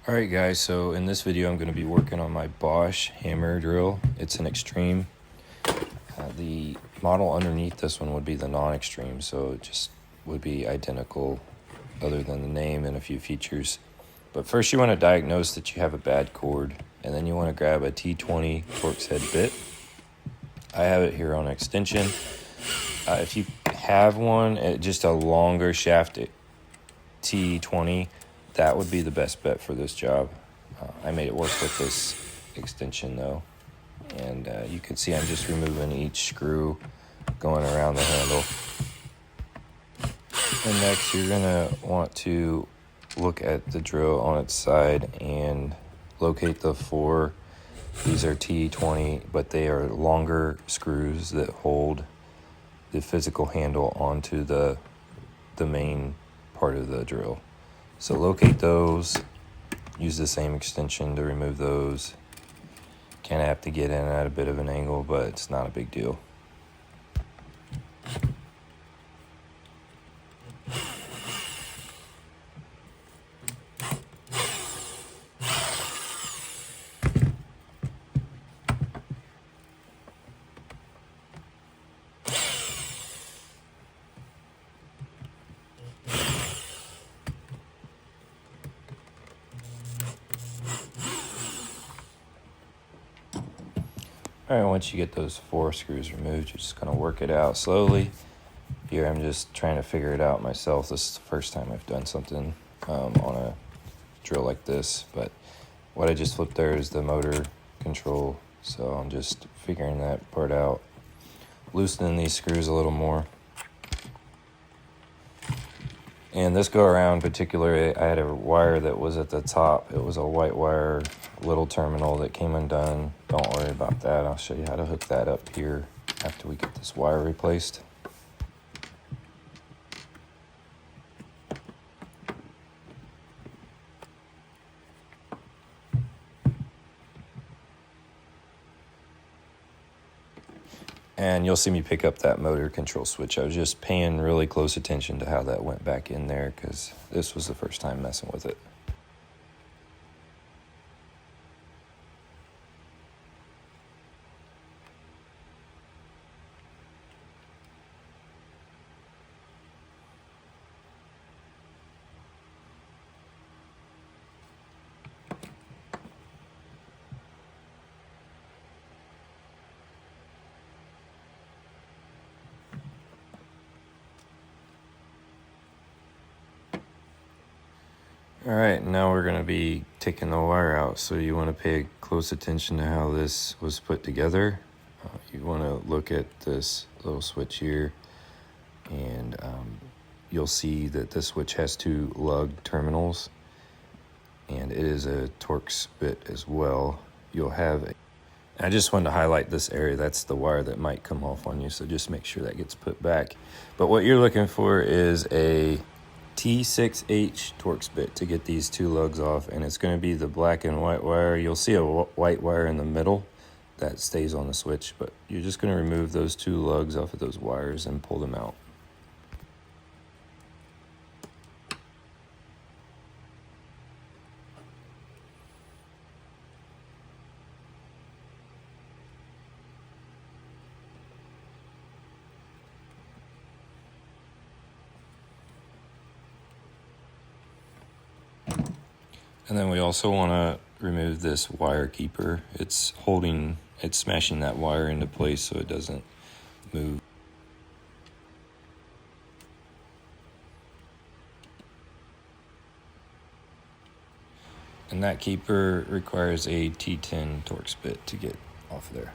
Alright guys, so in this video I'm going to be working on my Bosch hammer drill. It's an Xtreme. The model underneath this one would be the non-Xtreme, so it just would be identical other than the name and a few features. But first you want to diagnose that you have a bad cord, and then you want to grab a T20 Torx head bit. I have it here on extension. If you have one, just a longer shaft T20, that would be the best bet for this job. I made it work with this extension though. And you can see I'm just removing each screw going around the handle. And next you're gonna want to look at the drill on its side and locate the four. These are T20, but they are longer screws that hold the physical handle onto the main part of the drill. So locate those, use the same extension to remove those. Kind of have to get in at a bit of an angle, but it's not a big deal. All right, once you get those four screws removed, you're just going to work it out slowly. Here I'm just trying to figure it out myself. This is the first time I've done something on a drill like this, but what I just flipped there is the motor control, so I'm just figuring that part out. Loosening these screws a little more. And this go around particularly, I had a wire that was at the top. It was a white wire little terminal that came undone. Don't worry about that. I'll show you how to hook that up here after we get this wire replaced. And you'll see me pick up that motor control switch. I was just paying really close attention to how that went back in there because this was the first time messing with it. All right, now we're going to be taking the wire out, so you want to pay close attention to how this was put together. You want to look at this little switch here, and you'll see that this switch has two lug terminals, and it is a Torx bit as well. I just wanted to highlight this area. That's the wire that might come off on you, so just make sure that gets put back. But what you're looking for is a T6H Torx bit to get these two lugs off, and it's going to be the black and white wire. You'll see a white wire in the middle that stays on the switch, but you're just going to remove those two lugs off of those wires and pull them out. And then we also want to remove this wire keeper. It's smashing that wire into place so it doesn't move. And that keeper requires a T10 Torx bit to get off there.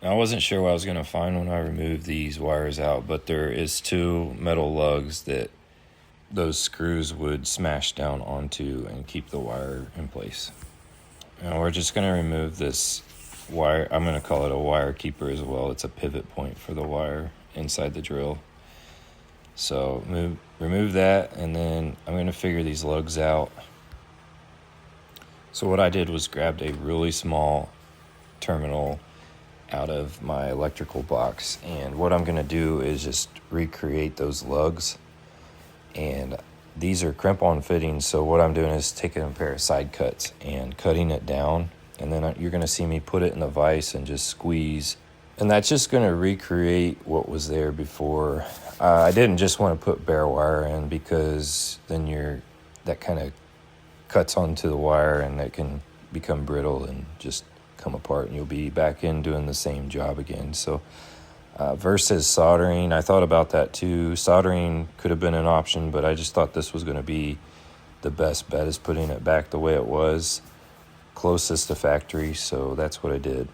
I wasn't sure what I was going to find when I removed these wires out, but there is two metal lugs that those screws would smash down onto and keep the wire in place. Now we're just going to remove this wire. I'm going to call it a wire keeper as well. It's a pivot point for the wire inside the drill. So remove that, and then I'm going to figure these lugs out. So what I did was grabbed a really small terminal out of my electrical box, and what I'm going to do is just recreate those lugs. And these are crimp-on fittings, so what I'm doing is taking a pair of side cuts and cutting it down, and then you're going to see me put it in the vise and just squeeze, and that's just going to recreate what was there before. I didn't just want to put bare wire in, because then that kind of cuts onto the wire and it can become brittle and just come apart, and you'll be back in doing the same job again. So versus soldering, I thought about that too. Soldering could have been an option, but I just thought this was going to be the best bet, is putting it back the way it was, closest to factory. So that's what I did.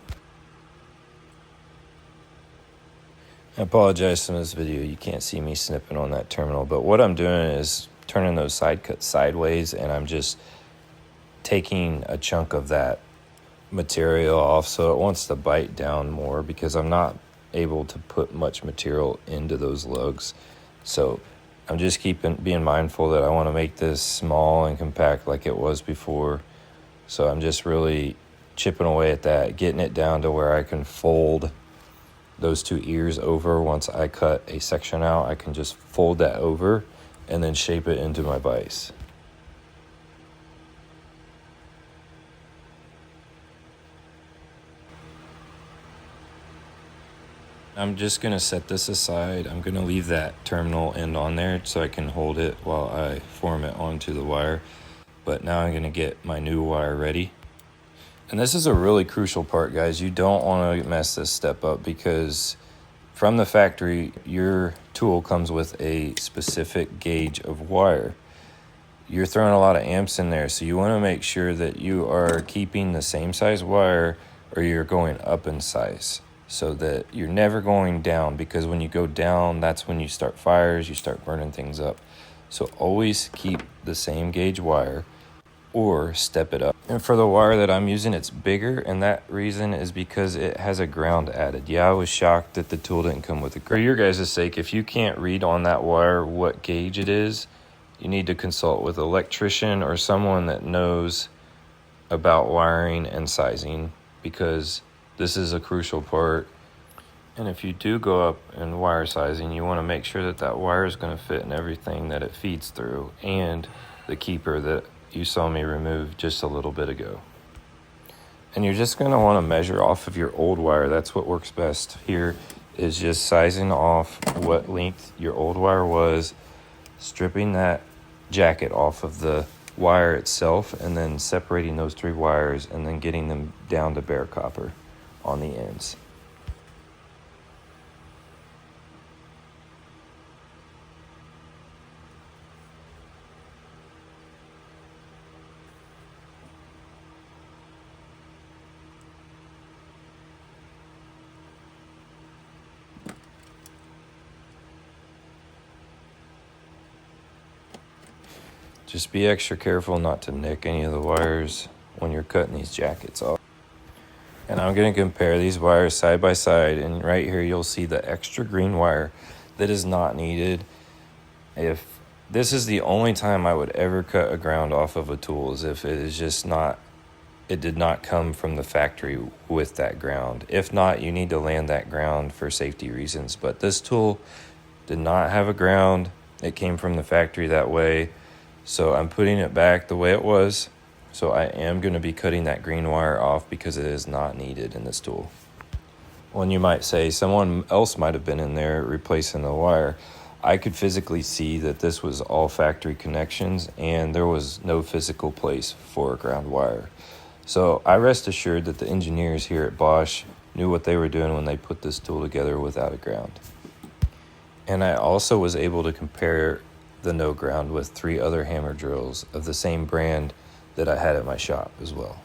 I apologize for this video. You can't see me snipping on that terminal, but what I'm doing is turning those side cuts sideways, and I'm just taking a chunk of that material off so it wants to bite down more, because I'm not able to put much material into those lugs. So I'm just being mindful that I want to make this small and compact like it was before. So I'm just really chipping away at that, getting it down to where I can fold those two ears over. Once I cut a section out, I can just fold that over and then shape it into my vise. I'm just going to set this aside. I'm going to leave that terminal end on there so I can hold it while I form it onto the wire. But now I'm going to get my new wire ready. And this is a really crucial part, guys. You don't want to mess this step up, because from the factory, your tool comes with a specific gauge of wire. You're throwing a lot of amps in there, so you want to make sure that you are keeping the same size wire, or you're going up in size, so that you're never going down, because when you go down, that's when you start fires, you start burning things up. So always keep the same gauge wire or step it up. And for the wire that I'm using, it's bigger, and that reason is because it has a ground added. Yeah, I was shocked that the tool didn't come with a ground. For your guys' sake, if you can't read on that wire what gauge it is, you need to consult with an electrician or someone that knows about wiring and sizing, because this is a crucial part. And if you do go up in wire sizing, you want to make sure that that wire is going to fit in everything that it feeds through, and the keeper that you saw me remove just a little bit ago. And you're just going to want to measure off of your old wire. That's what works best here, is just sizing off what length your old wire was, stripping that jacket off of the wire itself, and then separating those three wires and then getting them down to bare copper on the ends. Just be extra careful not to nick any of the wires when you're cutting these jackets off. And I'm going to compare these wires side by side, and right here you'll see the extra green wire that is not needed. If this is the only time I would ever cut a ground off of a tool, is if it is just not, it did not come from the factory with that ground. If not, you need to land that ground for safety reasons. But this tool did not have a ground. It came from the factory that way. So I'm putting it back the way it was. So I am going to be cutting that green wire off, because it is not needed in this tool. Well, and you might say someone else might have been in there replacing the wire. I could physically see that this was all factory connections, and there was no physical place for a ground wire. So I rest assured that the engineers here at Bosch knew what they were doing when they put this tool together without a ground. And I also was able to compare the no ground with 3 other hammer drills of the same brand that I had at my shop as well.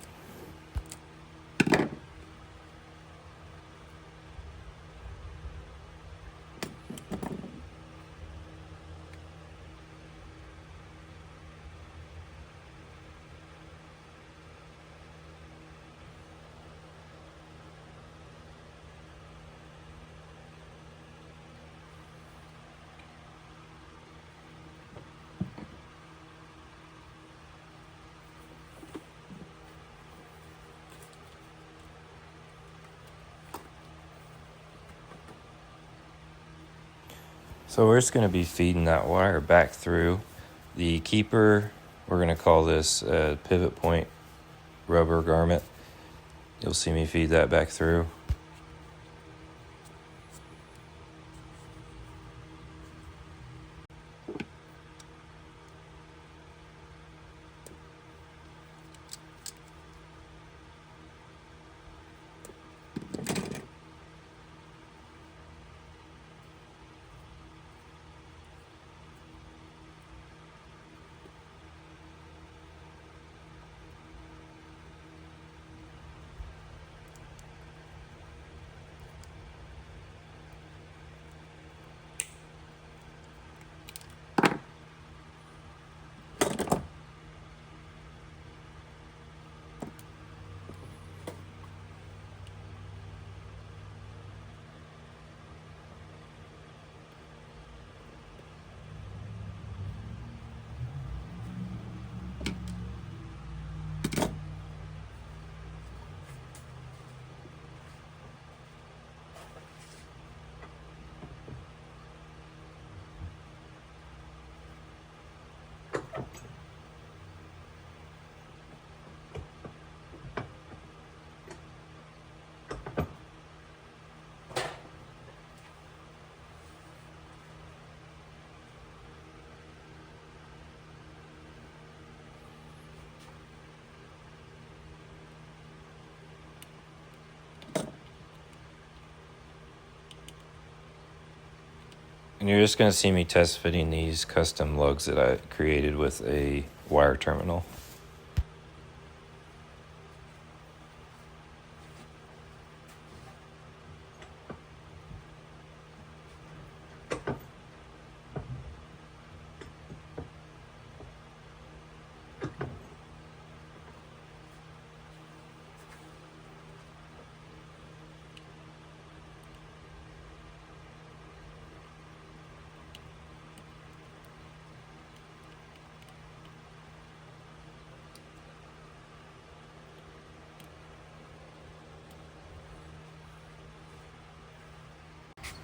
So we're just going to be feeding that wire back through the keeper. We're going to call this a pivot point rubber garment. You'll see me feed that back through. And you're just going to see me test fitting these custom lugs that I created with a wire terminal.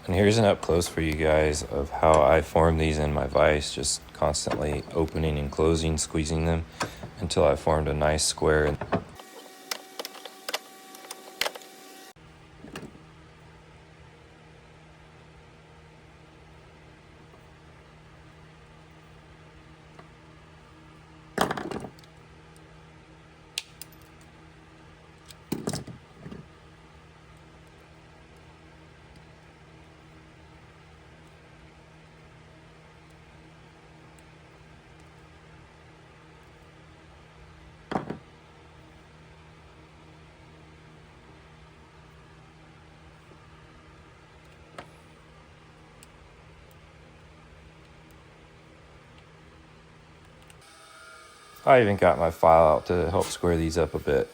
And here's an up close for you guys of how I form these in my vise, just constantly opening and closing, squeezing them until I formed a nice square. I even got my file out to help square these up a bit.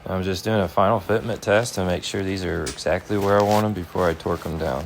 I'm just doing a final fitment test to make sure these are exactly where I want them before I torque them down.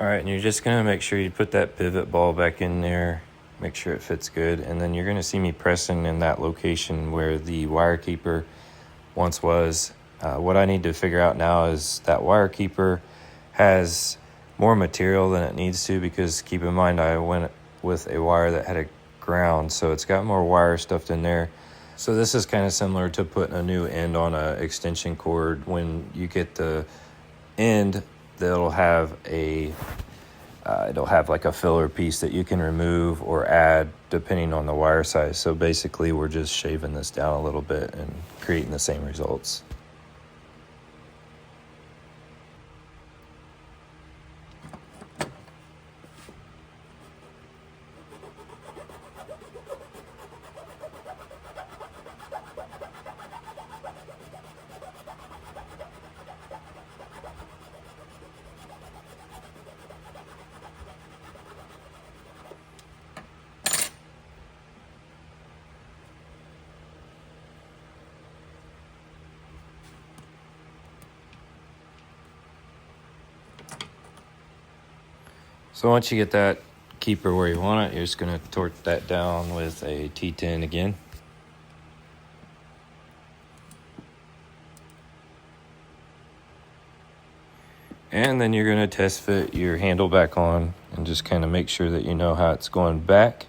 All right, and you're just gonna make sure you put that pivot ball back in there, make sure it fits good, and then you're gonna see me pressing in that location where the wire keeper once was. What I need to figure out now is that wire keeper has more material than it needs to, because keep in mind I went with a wire that had a ground, so it's got more wire stuffed in there. So this is kind of similar to putting a new end on an extension cord. When you get the end, it'll have like a filler piece that you can remove or add depending on the wire size. So basically we're just shaving this down a little bit and creating the same results. So once you get that keeper where you want it, you're just going to torque that down with a T10 again. And then you're going to test fit your handle back on and just kind of make sure that you know how it's going back.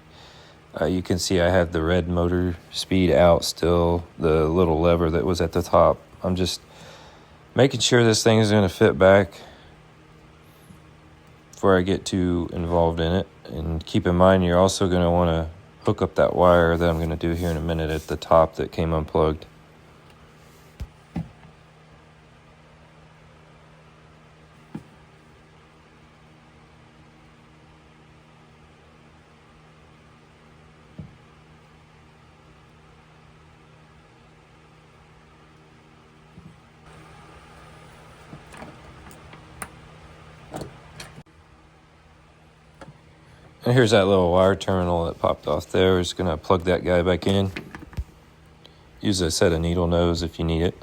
You can see I have the red motor speed out still, the little lever that was at the top. I'm just making sure this thing is going to fit back before I get too involved in it. And keep in mind, you're also going to want to hook up that wire that I'm going to do here in a minute at the top that came unplugged. And here's that little wire terminal that popped off there. We're just going to plug that guy back in. Use a set of needle nose if you need it.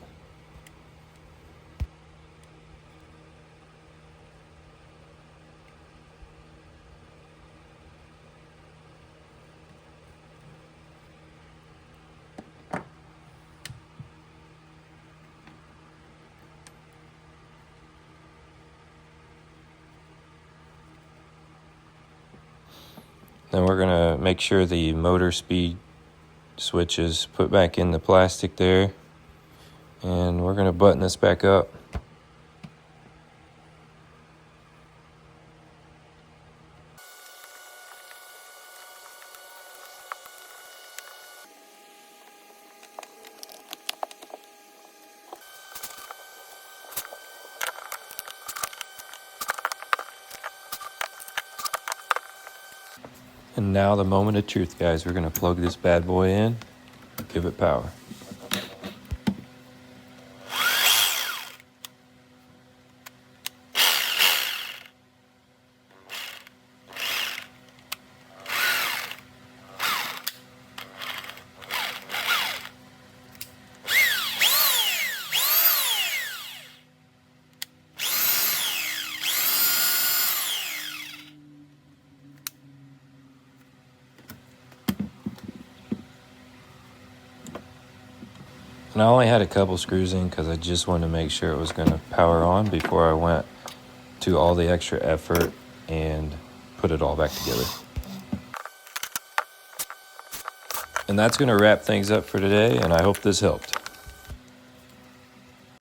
Then we're going to make sure the motor speed switch is put back in the plastic there. And we're going to button this back up. And now the moment of truth, guys. We're going to plug this bad boy in, give it power. And I only had a couple screws in because I just wanted to make sure it was going to power on before I went to all the extra effort and put it all back together. And that's going to wrap things up for today, and I hope this helped.